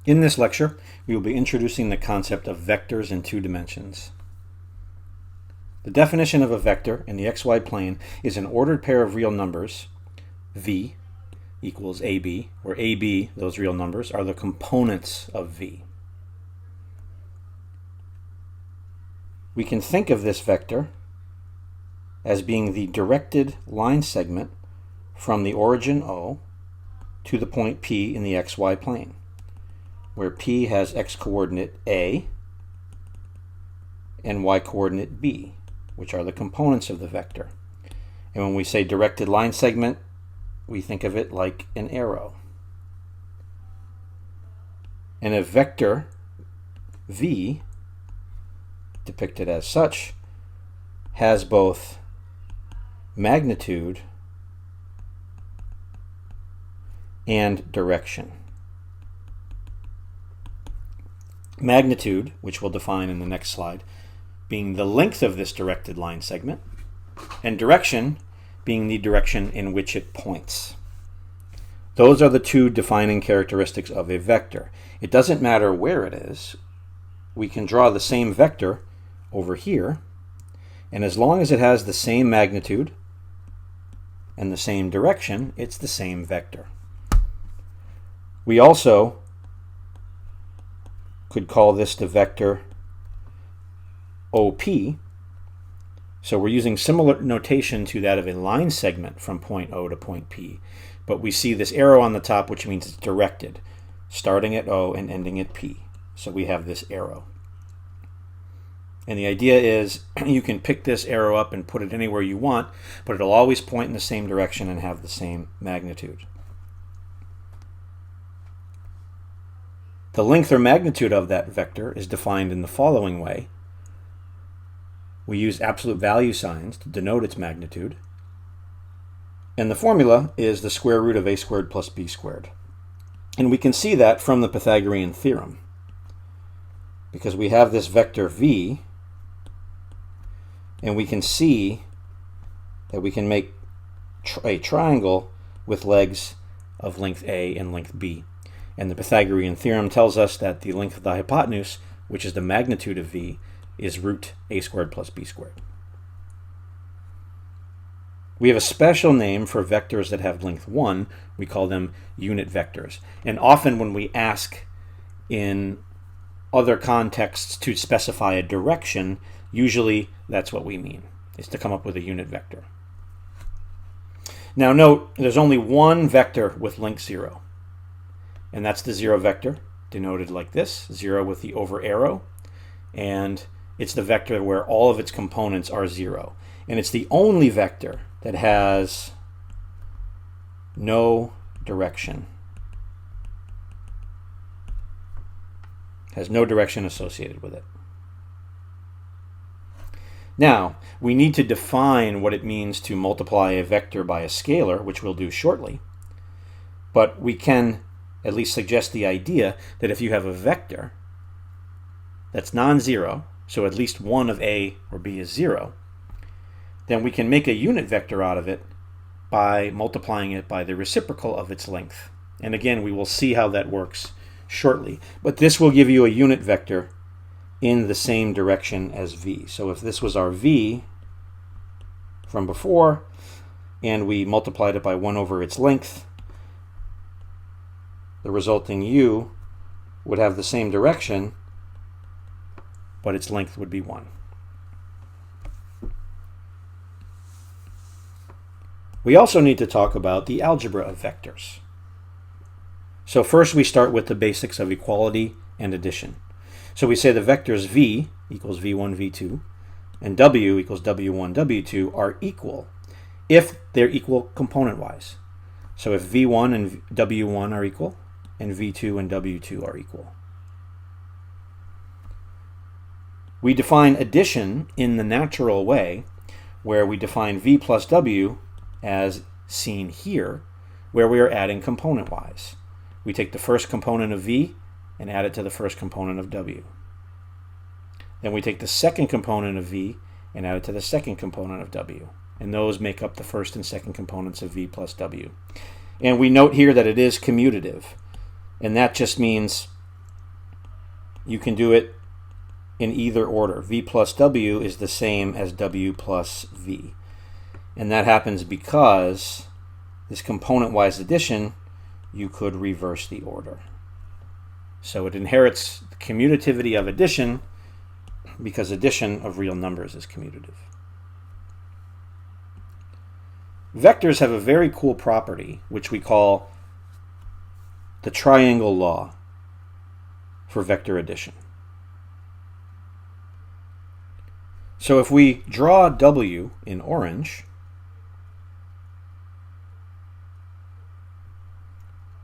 In this lecture, we will be introducing the concept of vectors in two dimensions. The definition of a vector in the xy plane is an ordered pair of real numbers, v equals ab, where ab, those real numbers, are the components of v. We can think of this vector as being the directed line segment from the origin O to the point P in the xy plane, where P has x-coordinate A and y-coordinate B, which are the components of the vector. And when we say directed line segment, we think of it like an arrow. And a vector V, depicted as such, has both magnitude and direction. Magnitude, which we'll define in the next slide, being the length of this directed line segment, and direction being the direction in which it points. Those are the two defining characteristics of a vector. It doesn't matter where it is. We can draw the same vector over here, and as long as it has the same magnitude and the same direction, it's the same vector. We also could call this the vector OP. So we're using similar notation to that of a line segment from point O to point P, but we see this arrow on the top, which means it's directed, starting at O and ending at P. So we have this arrow. And the idea is you can pick this arrow up and put it anywhere you want, but it'll always point in the same direction and have the same magnitude. The length or magnitude of that vector is defined in the following way. We use absolute value signs to denote its magnitude. And the formula is the square root of a squared plus b squared. And we can see that from the Pythagorean theorem, because we have this vector v, and we can see that we can make a triangle with legs of length a and length b. And the Pythagorean theorem tells us that the length of the hypotenuse, which is the magnitude of v, is root a squared plus b squared. We have a special name for vectors that have length 1. We call them unit vectors. And often when we ask in other contexts to specify a direction, usually that's what we mean, is to come up with a unit vector. Now note, there's only one vector with length 0. And that's the 0 vector, denoted like this, 0 with the over arrow. And it's the vector where all of its components are 0. And it's the only vector that has no direction. Has no direction associated with it. Now, we need to define what it means to multiply a vector by a scalar, which we'll do shortly. But we can at least suggest the idea that if you have a vector that's non-zero, so at least one of A or B is 0, then we can make a unit vector out of it by multiplying it by the reciprocal of its length. And again, we will see how that works shortly. But this will give you a unit vector in the same direction as V. So if this was our V from before, and we multiplied it by 1 over its length, the resulting U would have the same direction, but its length would be 1. We also need to talk about the algebra of vectors. So first we start with the basics of equality and addition. So we say the vectors v equals v1, v2, and w equals w1, w2 are equal if they're equal component-wise. So if v1 and w1 are equal, and v2 and w2 are equal. We define addition in the natural way, where we define v plus w as seen here, where we are adding component-wise. We take the first component of v and add it to the first component of w. Then we take the second component of v and add it to the second component of w. And those make up the first and second components of v plus w. And we note here that it is commutative. And that just means you can do it in either order. V plus W is the same as W plus V. And that happens because this component-wise addition, you could reverse the order. So it inherits the commutativity of addition because addition of real numbers is commutative. Vectors have a very cool property, which we call the triangle law for vector addition. So if we draw W in orange,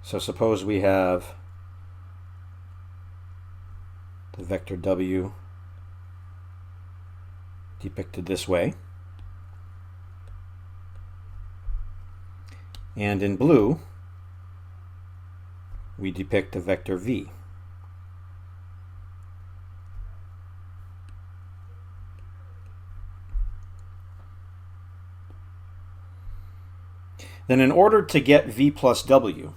so suppose we have the vector W depicted this way, and in blue we depict the vector V. Then in order to get V plus W,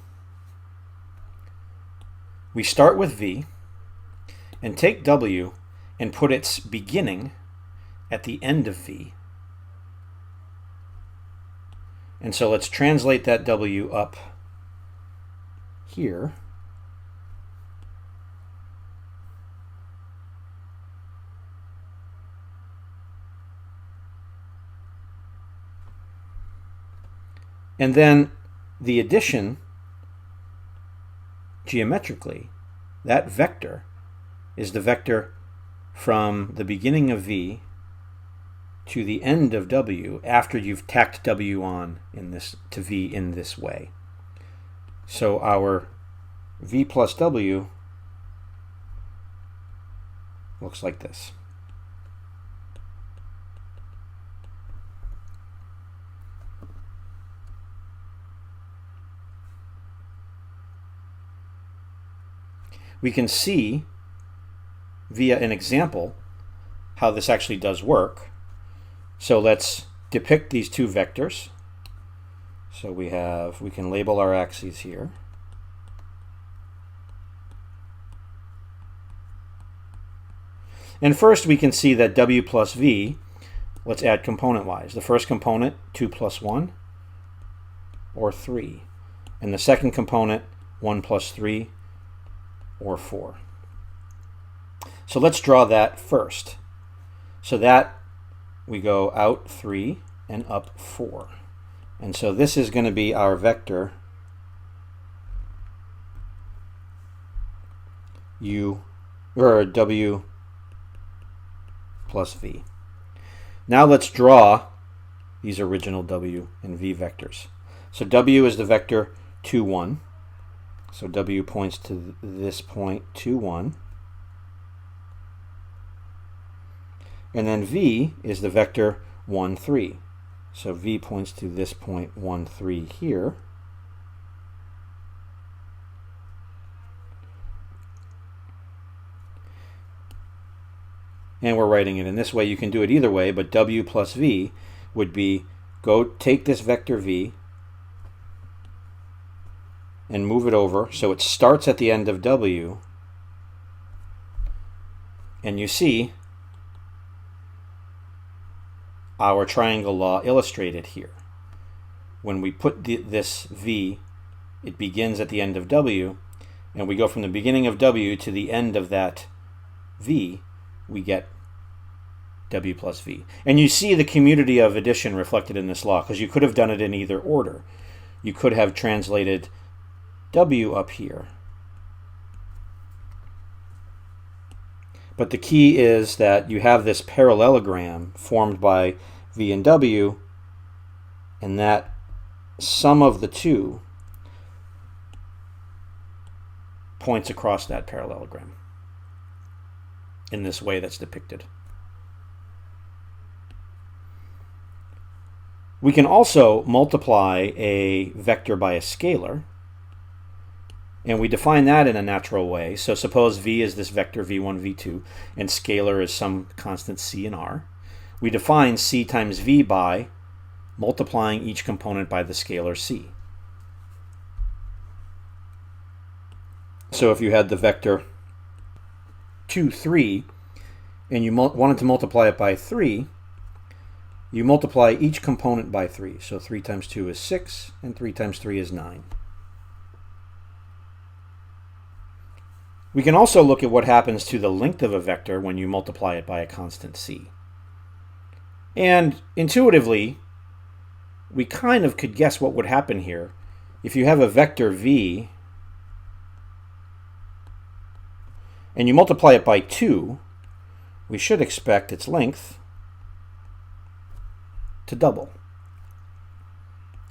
we start with V and take W and put its beginning at the end of V. And so let's translate that W up here. And then the addition, geometrically, that vector is the vector from the beginning of V to the end of W after you've tacked W on to V in this way. So our V plus W looks like this. We can see via an example how this actually does work. So let's depict these two vectors. So we can label our axes here. And first we can see that W plus V, let's add component-wise. The first component, 2 plus 1, or 3. And the second component, 1 plus 3, or 4. So let's draw that first. So that we go out 3 and up 4. And so this is going to be our vector U, or W plus V. Now let's draw these original W and V vectors. So W is the vector 2, 1. So W points to this point, 2, 1. And then V is the vector 1, 3. So V points to this point, 1, 3 here. And we're writing it in this way. You can do it either way, but W plus V would be, go take this vector V and move it over so it starts at the end of W, and you see our triangle law illustrated here. When we put this V, it begins at the end of W, and we go from the beginning of W to the end of that V, we get W plus V. And you see the commutativity of addition reflected in this law, because you could have done it in either order. You could have translated W up here. But the key is that you have this parallelogram formed by V and W, and that sum of the two points across that parallelogram in this way that's depicted. We can also multiply a vector by a scalar, and we define that in a natural way. So suppose V is this vector V1, V2, and scalar is some constant C and R. We define C times V by multiplying each component by the scalar C. So if you had the vector 2, 3, and you wanted to multiply it by 3, you multiply each component by 3. So 3 times 2 is 6, and 3 times 3 is 9. We can also look at what happens to the length of a vector when you multiply it by a constant c. And intuitively, we kind of could guess what would happen here. If you have a vector v, and you multiply it by 2, we should expect its length to double.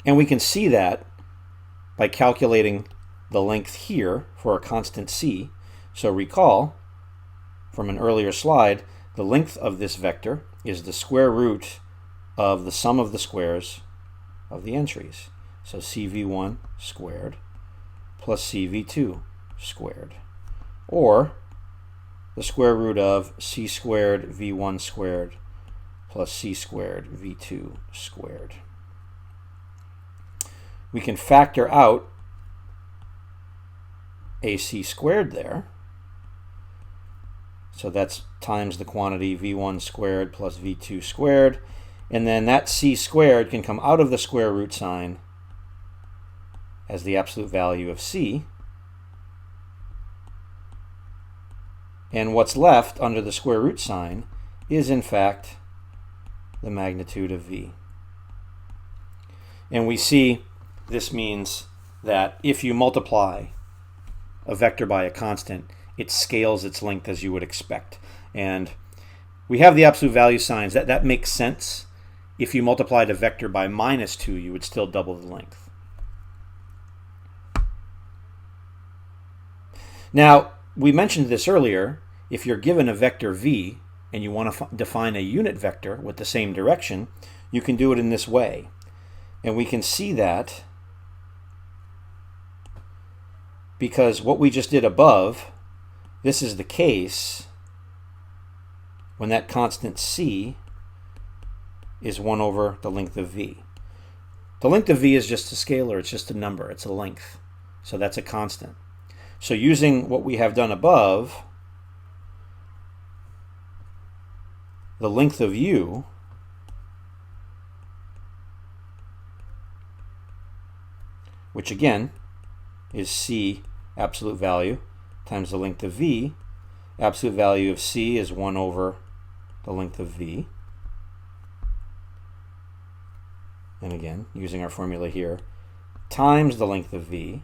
And we can see that by calculating the length here for a constant c. So recall from an earlier slide, the length of this vector is the square root of the sum of the squares of the entries. So cv1 squared plus cv2 squared, or the square root of c squared v1 squared plus c squared v2 squared. We can factor out ac squared there. So that's times the quantity v1 squared plus v2 squared. And then that c squared can come out of the square root sign as the absolute value of c. And what's left under the square root sign is, in fact, the magnitude of v. And we see this means that if you multiply a vector by a constant, it scales its length as you would expect. And we have the absolute value signs. That makes sense. If you multiplied a vector by -2, you would still double the length. Now, we mentioned this earlier. If you're given a vector v and you want to define a unit vector with the same direction, you can do it in this way. And we can see that because what we just did above, this is the case when that constant c is 1 over the length of v. The length of v is just a scalar, it's just a number, it's a length. So that's a constant. So using what we have done above, the length of u which again is c absolute value times the length of v. Absolute value of c is 1 over the length of v. And again, using our formula here, times the length of v.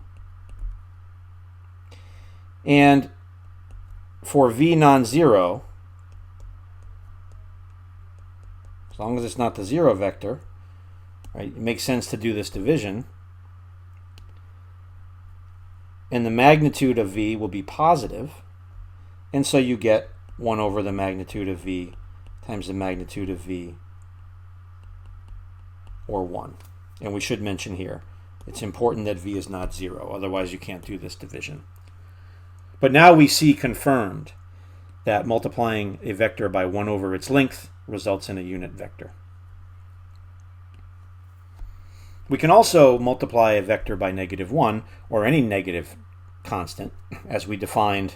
And for v non-zero, as long as it's not the zero vector, right, it makes sense to do this division. And the magnitude of v will be positive, and so you get 1 over the magnitude of v times the magnitude of v, or 1. And we should mention here, it's important that v is not 0, otherwise you can't do this division. But now we see confirmed that multiplying a vector by 1 over its length results in a unit vector. We can also multiply a vector by -1, or any negative constant, as we defined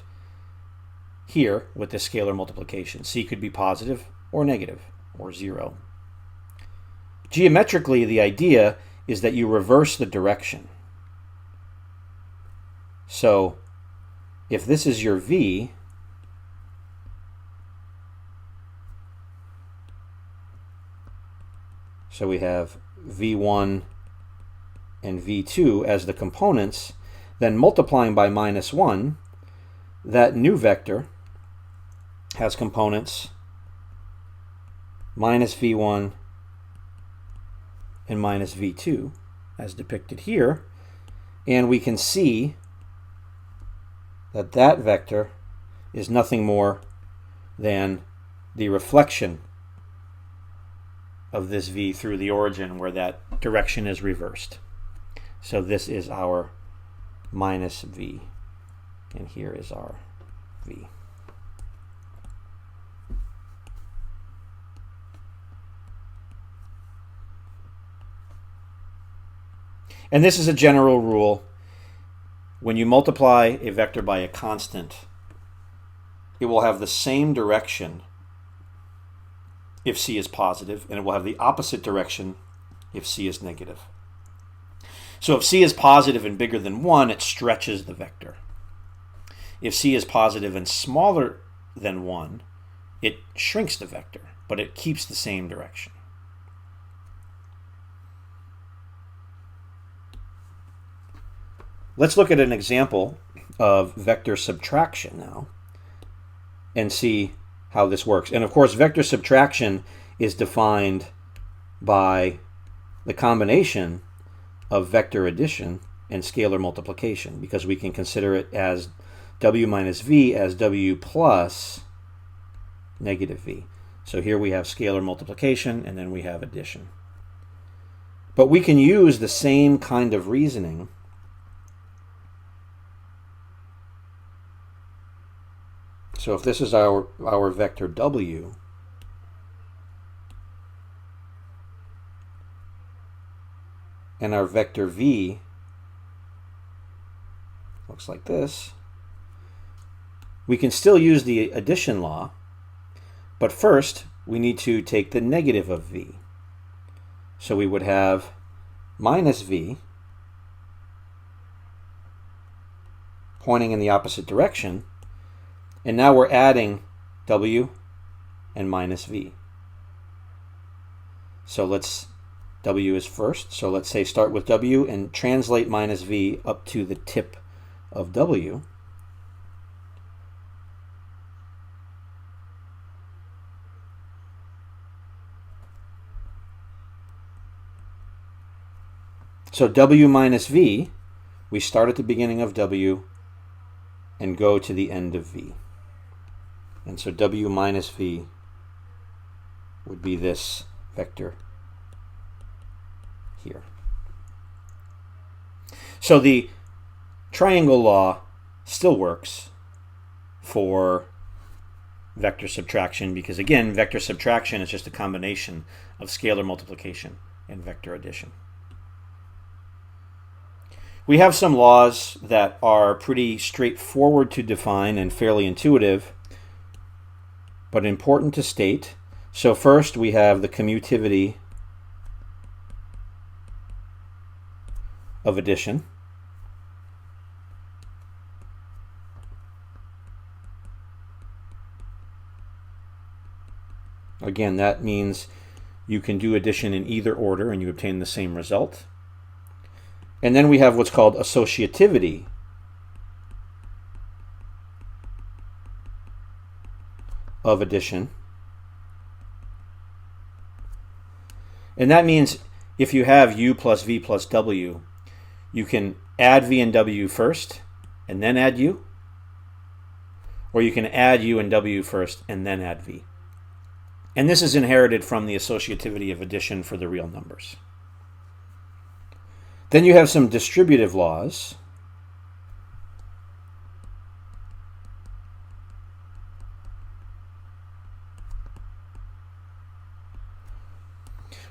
here with the scalar multiplication. C could be positive or negative or 0. Geometrically, the idea is that you reverse the direction. So if this is your v, so we have v1 and v2 as the components, then multiplying by -1, that new vector has components minus v1 and minus v2 as depicted here, and we can see that that vector is nothing more than the reflection of this v through the origin where that direction is reversed. So this is our minus v, and here is our v. And this is a general rule. When you multiply a vector by a constant, it will have the same direction if C is positive, and it will have the opposite direction if C is negative. So if C is positive and bigger than 1, it stretches the vector. If C is positive and smaller than 1, it shrinks the vector, but it keeps the same direction. Let's look at an example of vector subtraction now and see how this works. And of course, vector subtraction is defined by the combination of vector addition and scalar multiplication, because we can consider it as w minus v as w plus negative v. So here we have scalar multiplication, and then we have addition. But we can use the same kind of reasoning so if this is our vector w, and our vector v looks like this, we can still use the addition law, but first we need to take the negative of v. So we would have minus v pointing in the opposite direction, and now we're adding w and minus v. So w is first, so let's say start with w and translate minus v up to the tip of w. So w minus v, we start at the beginning of w and go to the end of v. And so w minus v would be this vector here. So the triangle law still works for vector subtraction because, again, vector subtraction is just a combination of scalar multiplication and vector addition. We have some laws that are pretty straightforward to define and fairly intuitive, but important to state. So first we have the commutativity of addition. Again, that means you can do addition in either order and you obtain the same result. And then we have what's called associativity of addition. And that means if you have u plus v plus w, you can add v and w first and then add u, or you can add u and w first and then add v. And this is inherited from the associativity of addition for the real numbers. Then you have some distributive laws.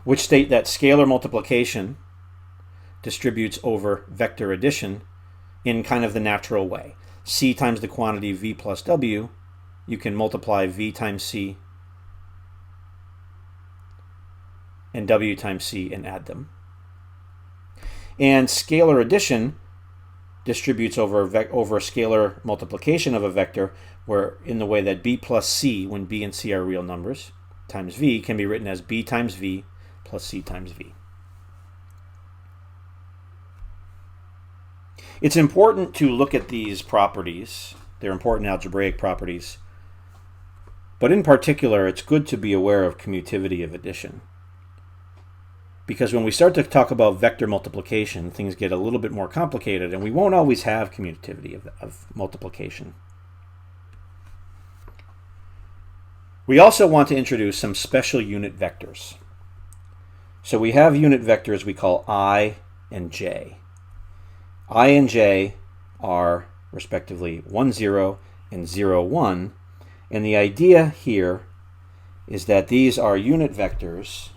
Which state that scalar multiplication distributes over vector addition in kind of the natural way. C times the quantity v plus w, you can multiply v times c and w times c and add them. And scalar addition distributes over scalar multiplication of a vector, where in the way that b plus c, when b and c are real numbers, times v can be written as b times v plus c times v. It's important to look at these properties. They're important algebraic properties. But in particular, it's good to be aware of commutativity of addition. Because when we start to talk about vector multiplication, things get a little bit more complicated, and we won't always have commutativity of multiplication. We also want to introduce some special unit vectors. So we have unit vectors we call I and j. I and j are respectively 1, 0 and 0, 1. And the idea here is that these are unit vectors.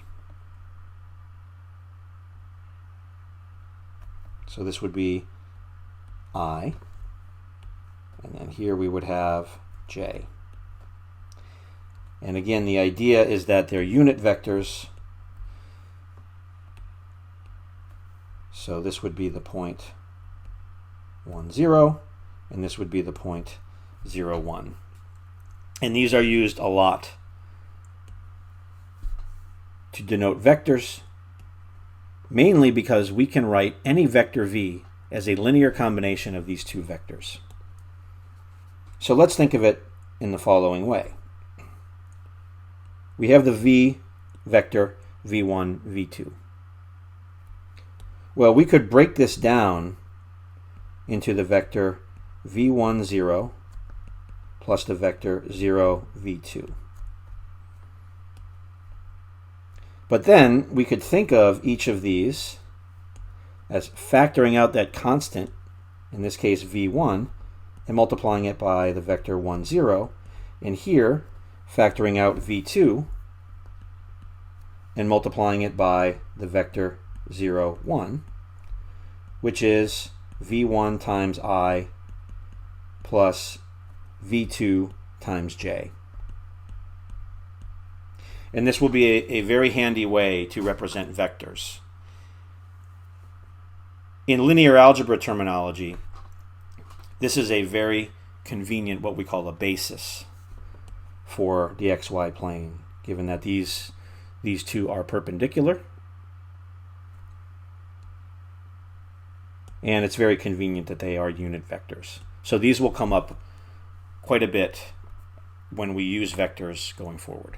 So this would be I, and then here we would have j. And again, the idea is that they're unit vectors. So this would be the point 1, 0, and this would be the point 0, 1. And these are used a lot to denote vectors, mainly because we can write any vector v as a linear combination of these two vectors. So let's think of it in the following way. We have the v vector v1, v2. Well, we could break this down into the vector v1, 0 plus the vector 0, v2. But then we could think of each of these as factoring out that constant, in this case v1, and multiplying it by the vector 1, 0, and here factoring out v2 and multiplying it by the vector 0, 1, which is v1 times I plus v2 times j. And this will be a very handy way to represent vectors. In linear algebra terminology, this is a very convenient, what we call a basis for the xy plane, given that these two are perpendicular. And it's very convenient that they are unit vectors. So these will come up quite a bit when we use vectors going forward.